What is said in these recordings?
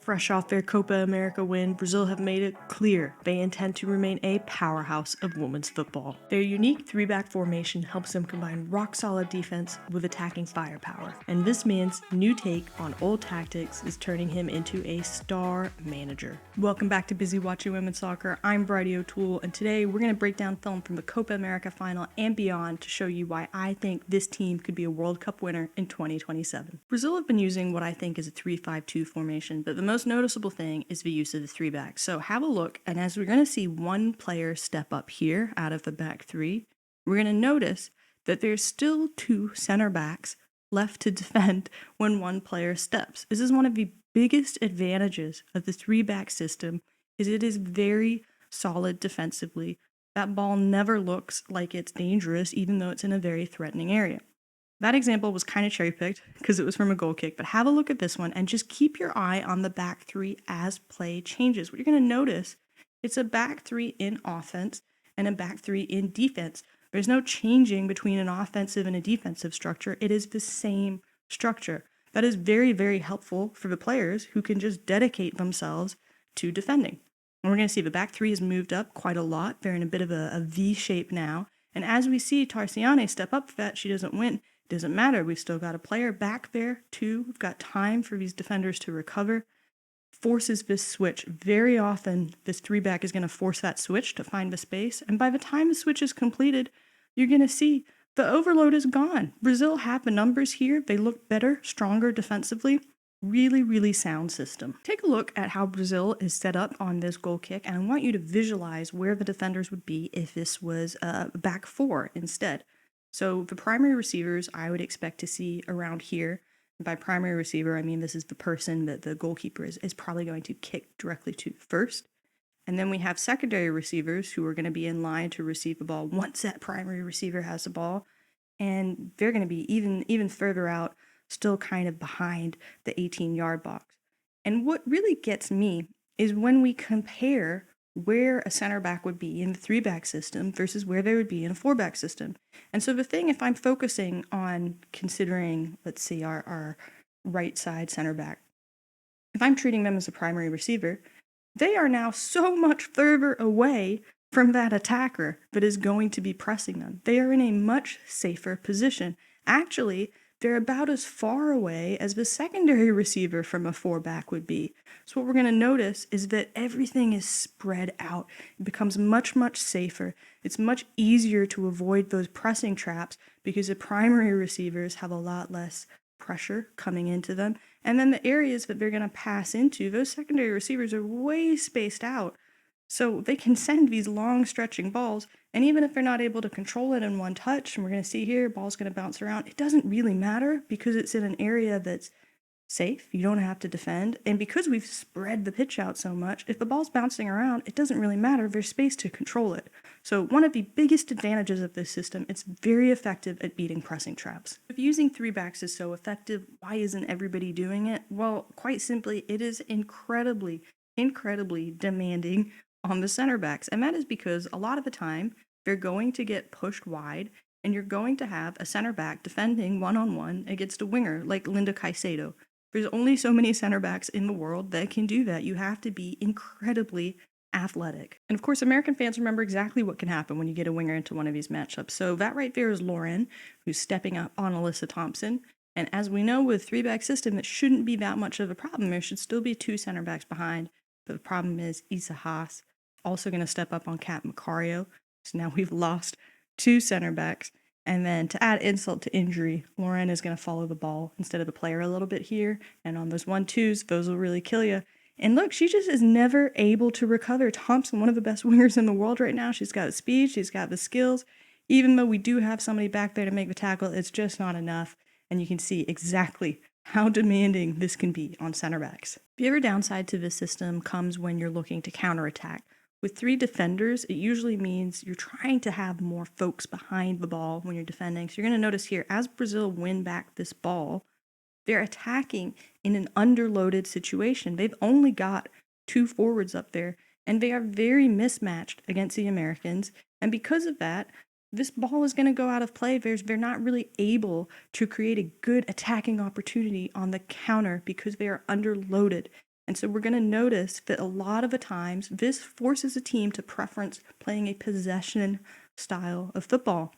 Fresh off their Copa America win, Brazil have made it clear they intend to remain a powerhouse of women's football. Their unique three-back formation helps them combine rock-solid defense with attacking firepower, and this man's new take on old tactics is turning him into a star manager. Welcome back to Busy Watching Women's Soccer. I'm Bridie O'Toole, and today we're going to break down film from the Copa America final and beyond to show you why I think this team could be a World Cup winner in 2027. Brazil have been using what I think is a 3-5-2 formation, but the most noticeable thing is the use of the three backs. So have a look, and as we're going to see one player step up here out of the back three, we're going to notice that there's still two center backs left to defend when one player steps. This is one of the biggest advantages of the three-back system, is it is very solid defensively. That ball never looks like it's dangerous, even though it's in a very threatening area. That example was kind of cherry-picked because it was from a goal kick, but have a look at this one and just keep your eye on the back three as play changes. What you're going to notice, it's a back three in offense and a back three in defense. There's no changing between an offensive and a defensive structure. It is the same structure. That is very, very helpful for the players who can just dedicate themselves to defending. And we're going to see the back three has moved up quite a lot. They're in a bit of a V shape now. And as we see Tarciane step up for that, she doesn't win. Doesn't matter. We've still got a player back there too. We've got time for these defenders to recover. Forces this switch. Very often, this three back is going to force that switch to find the space. And by the time the switch is completed, you're going to see the overload is gone. Brazil have the numbers here. They look better, stronger defensively. Really, really sound system. Take a look at how Brazil is set up on this goal kick, and I want you to visualize where the defenders would be if this was back four instead. So the primary receivers I would expect to see around here. And by primary receiver, I mean this is the person that the goalkeeper is probably going to kick directly to first. And then we have secondary receivers who are going to be in line to receive the ball once that primary receiver has the ball. And they're going to be even further out, still kind of behind the 18-yard box. And what really gets me is when we compare where a center back would be in the three-back system versus where they would be in a four-back system. And so the thing, if I'm focusing on considering, let's see, our right side center back, if I'm treating them as a primary receiver, they are now so much further away from that attacker that is going to be pressing them. They are in a much safer position. Actually, they're about as far away as the secondary receiver from a four-back would be. So what we're going to notice is that everything is spread out. It becomes much, much safer. It's much easier to avoid those pressing traps because the primary receivers have a lot less pressure coming into them. And then the areas that they're going to pass into, those secondary receivers are way spaced out. So they can send these long stretching balls, and even if they're not able to control it in one touch, and we're going to see here, ball's going to bounce around, it doesn't really matter because it's in an area that's safe. You don't have to defend. And because we've spread the pitch out so much, if the ball's bouncing around, it doesn't really matter. There's space to control it. So one of the biggest advantages of this system, it's very effective at beating pressing traps. If using three backs is so effective, why isn't everybody doing it? Well, quite simply, it is incredibly demanding on the center backs. And that is because a lot of the time they're going to get pushed wide and you're going to have a center back defending one-on-one against a winger like Linda Caicedo. There's only so many center backs in the world that can do that. You have to be incredibly athletic. And of course, American fans remember exactly what can happen when you get a winger into one of these matchups. So that right there is Lauren, who's stepping up on Alyssa Thompson. And as we know, with three-back system, it shouldn't be that much of a problem. There should still be two center backs behind. But the problem is Isa Haas also going to step up on Kat Macario. So now we've lost two center backs. And then to add insult to injury, Lauren is going to follow the ball instead of the player a little bit here. And on those 1-2s, those will really kill you. And look, she just is never able to recover. Thompson, one of the best wingers in the world right now. She's got the speed. She's got the skills. Even though we do have somebody back there to make the tackle, it's just not enough. And you can see exactly how demanding this can be on center backs. The other downside to this system comes when you're looking to counterattack. With three defenders, it usually means you're trying to have more folks behind the ball when you're defending. So you're going to notice here, as Brazil win back this ball, they're attacking in an underloaded situation. They've only got two forwards up there, and they are very mismatched against the Americans. And because of that, this ball is going to go out of play. They're not really able to create a good attacking opportunity on the counter because they are underloaded. And so we're going to notice that a lot of the times this forces a team to preference playing a possession style of football.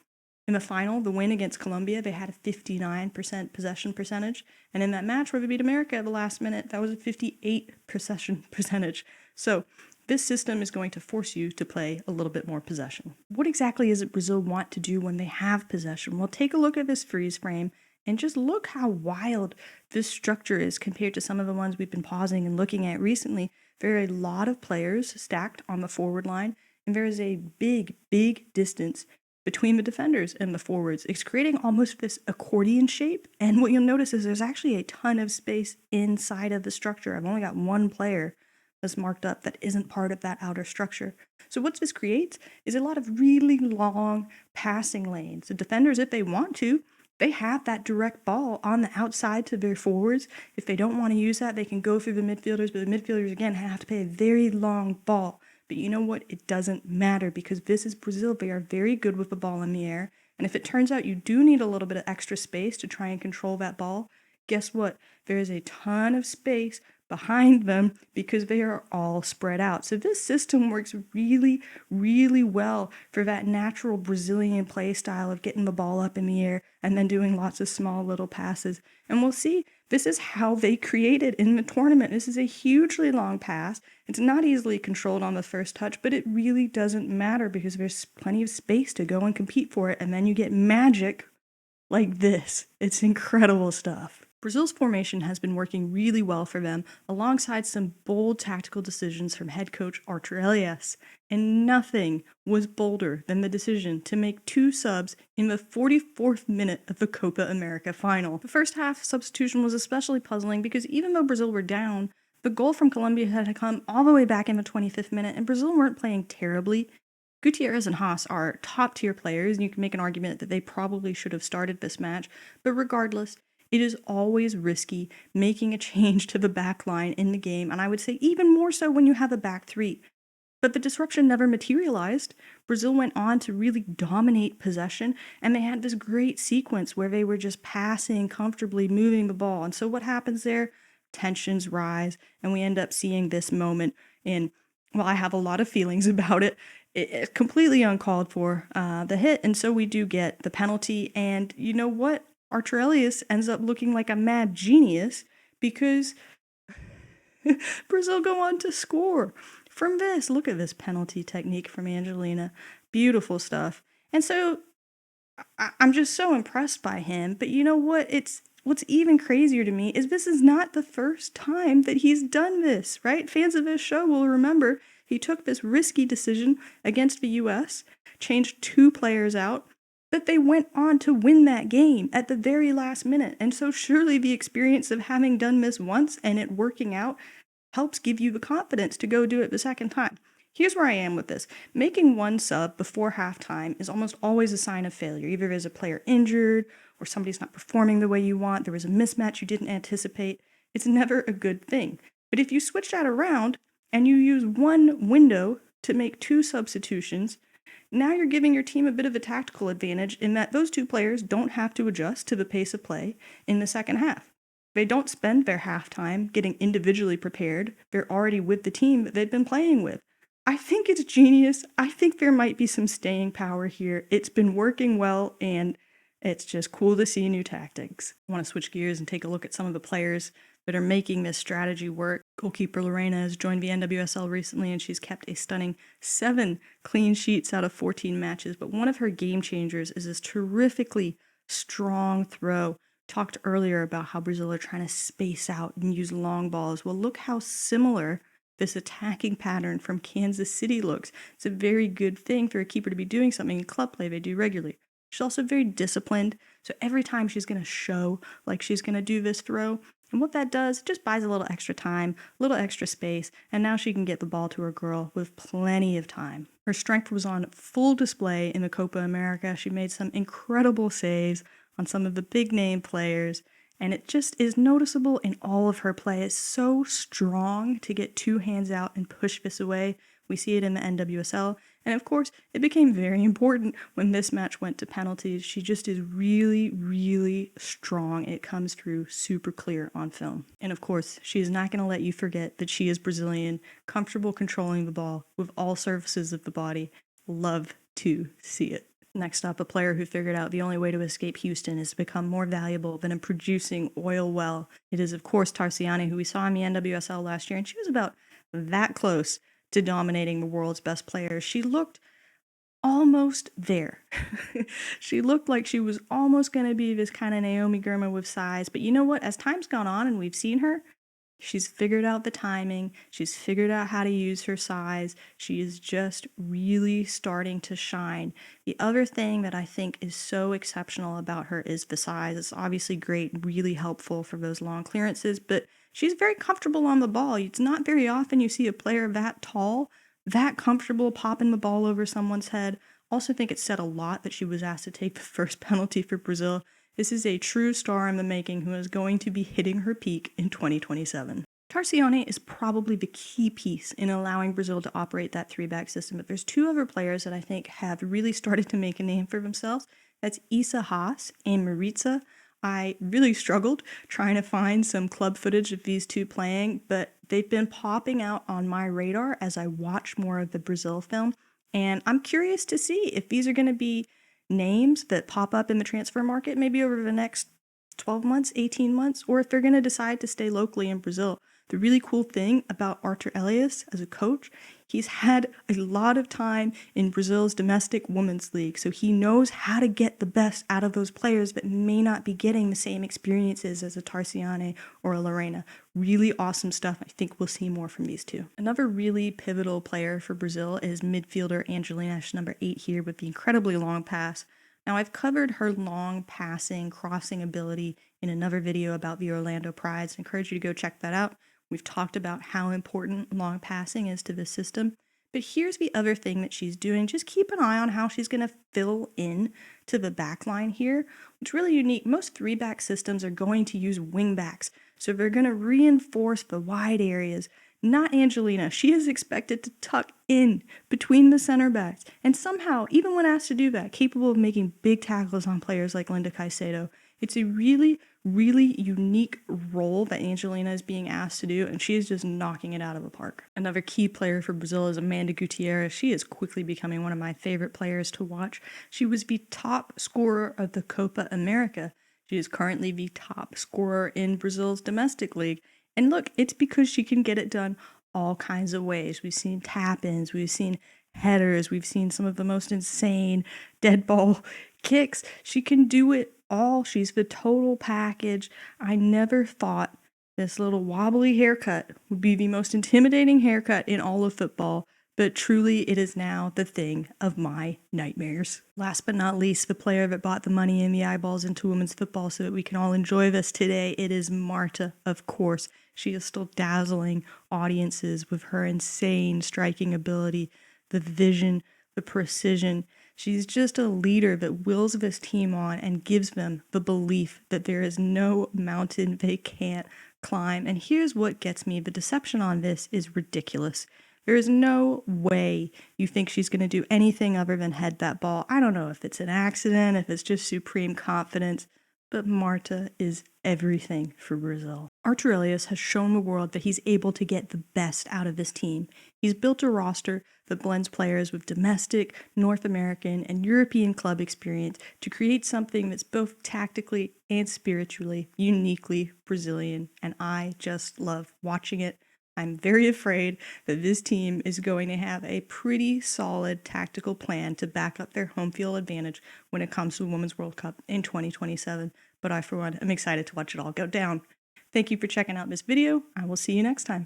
In the final, the win against Colombia, they had a 59% possession percentage. And in that match where they beat America at the last minute, that was a 58 possession percentage. So this system is going to force you to play a little bit more possession. What exactly is it Brazil want to do when they have possession? Well, take a look at this freeze frame and just look how wild this structure is compared to some of the ones we've been pausing and looking at recently. There are a lot of players stacked on the forward line, and there is a big, big distance between the defenders and the forwards. It's creating almost this accordion shape, and what you'll notice is there's actually a ton of space inside of the structure. I've only got one player that's marked up that isn't part of that outer structure. So what this creates is a lot of really long passing lanes. The defenders, if they want to, they have that direct ball on the outside to their forwards. If they don't want to use that, they can go through the midfielders, but the midfielders, again, have to play a very long ball. But you know what? It doesn't matter because this is Brazil. They are very good with the ball in the air. And if it turns out you do need a little bit of extra space to try and control that ball, guess what? There is a ton of space behind them because they are all spread out. So this system works really, really well for that natural Brazilian play style of getting the ball up in the air and then doing lots of small little passes. And we'll see, this is how they created in the tournament. This is a hugely long pass. It's not easily controlled on the first touch, but it really doesn't matter because there's plenty of space to go and compete for it. And then you get magic like this. It's incredible stuff. Brazil's formation has been working really well for them, alongside some bold tactical decisions from head coach Arthur Elias. And nothing was bolder than the decision to make 2 subs in the 44th minute of the Copa America final. The first half substitution was especially puzzling because even though Brazil were down, the goal from Colombia had come all the way back in the 25th minute, and Brazil weren't playing terribly. Gutierrez and Haas are top-tier players, and you can make an argument that they probably should have started this match, but regardless, it is always risky making a change to the back line in the game, and I would say even more so when you have a back 3. But the disruption never materialized. Brazil went on to really dominate possession, and they had this great sequence where they were just passing comfortably, moving the ball. And so what happens there? Tensions rise, and we end up seeing this moment in, well, I have a lot of feelings about it. It's completely uncalled for, the hit, and so we do get the penalty. And you know what? Arthur Elias ends up looking like a mad genius because Brazil go on to score from this. Look at this penalty technique from Angelina. Beautiful stuff. And so I'm just so impressed by him. But you know what? What's even crazier to me is this is not the first time that he's done this, right? Fans of this show will remember he took this risky decision against the US, changed 2 players out, but they went on to win that game at the very last minute. And so surely the experience of having done this once and it working out helps give you the confidence to go do it the second time. Here's where I am with this. Making 1 sub before halftime is almost always a sign of failure. Either there's a player injured or somebody's not performing the way you want, there was a mismatch you didn't anticipate. It's never a good thing. But if you switch that around and you use 1 window to make 2 substitutions, now you're giving your team a bit of a tactical advantage in that those 2 players don't have to adjust to the pace of play in the second half. They don't spend their halftime getting individually prepared. They're already with the team that they've been playing with. I think it's genius. I think there might be some staying power here. It's been working well, and it's just cool to see new tactics. I want to switch gears and take a look at some of the players that are making this strategy work. Goalkeeper Lorena has joined the NWSL recently, and she's kept a stunning 7 clean sheets out of 14 matches. But one of her game changers is this terrifically strong throw. Talked earlier about how Brazil are trying to space out and use long balls. Well, look how similar this attacking pattern from Kansas City looks. It's a very good thing for a keeper to be doing something in club play they do regularly. She's also very disciplined, so every time she's going to show like she's going to do this throw. And what that does, it just buys a little extra time, a little extra space, and now she can get the ball to her girl with plenty of time. Her strength was on full display in the Copa America. She made some incredible saves on some of the big-name players, And it just is noticeable in all of her play. It's so strong to get two hands out and push this away. We see it in the NWSL. And of course, it became very important when this match went to penalties. She just is really, really strong. It comes through super clear on film. And of course, she is not going to let you forget that she is Brazilian, comfortable controlling the ball with all surfaces of the body. Love to see it. Next up, a player who figured out the only way to escape Houston is to become more valuable than a producing oil well. It is, of course, Tarciani, who we saw in the NWSL last year, and she was about that close to dominating the world's best players. She looked almost there. She looked like she was almost going to be this kind of Naomi Girma with size, but you know what? As time's gone on and we've seen her, she's figured out the timing. She's figured out how to use her size. She is just really starting to shine. The other thing that I think is so exceptional about her is the size. It's obviously great, really helpful for those long clearances, but she's very comfortable on the ball. It's not very often you see a player that tall, that comfortable popping the ball over someone's head. Also think it said a lot that she was asked to take the first penalty for Brazil. This is a true star in the making who is going to be hitting her peak in 2027. Tarcione is probably the key piece in allowing Brazil to operate that three-back system, but there's two other players that I think have really started to make a name for themselves. That's Isa Haas and Maritza. I really struggled trying to find some club footage of these two playing, but they've been popping out on my radar as I watch more of the Brazil film, and I'm curious to see if these are going to be names that pop up in the transfer market maybe over the next 12 months, 18 months, or if they're going to decide to stay locally in Brazil. The really cool thing about Arthur Elias as a coach, he's had a lot of time in Brazil's domestic women's league, so he knows how to get the best out of those players that may not be getting the same experiences as a Tarciane or a Lorena. Really awesome stuff. I think we'll see more from these two. Another really pivotal player for Brazil is midfielder Angelina, number 8 here with the incredibly long pass. Now, I've covered her long passing, crossing ability in another video about the Orlando Prides. I encourage you to go check that out. We've talked about how important long passing is to the system. But here's the other thing that she's doing. Just keep an eye on how she's going to fill in to the back line here. It's really unique. Most three-back systems are going to use wing-backs. So they're going to reinforce the wide areas. Not Angelina. She is expected to tuck in between the center backs. And somehow, even when asked to do that, capable of making big tackles on players like Linda Caicedo. It's a really, really unique role that Angelina is being asked to do, and she is just knocking it out of the park. Another key player for Brazil is Amanda Gutierrez. She is quickly becoming one of my favorite players to watch. She was the top scorer of the Copa America. She is currently the top scorer in Brazil's domestic league. And look, it's because she can get it done all kinds of ways. We've seen tap-ins, we've seen headers, we've seen some of the most insane dead ball kicks. She can do it all. She's the total package. I never thought this little wobbly haircut would be the most intimidating haircut in all of football, but truly it is now the thing of my nightmares. Last but not least, the player that bought the money and the eyeballs into women's football so that we can all enjoy this today, it is Marta, of course. She is still dazzling audiences with her insane striking ability, the vision, the precision. She's just a leader that wills this team on and gives them the belief that there is no mountain they can't climb. And here's what gets me. The deception on this is ridiculous. There is no way you think she's going to do anything other than head that ball. I don't know if it's an accident, if it's just supreme confidence, but Marta is everything for Brazil. Arthur Elias has shown the world that he's able to get the best out of this team. He's built a roster that blends players with domestic, North American, and European club experience to create something that's both tactically and spiritually uniquely Brazilian, and I just love watching it. I'm very afraid that this team is going to have a pretty solid tactical plan to back up their home field advantage when it comes to the Women's World Cup in 2027. But I, for one, am excited to watch it all go down. Thank you for checking out this video. I will see you next time.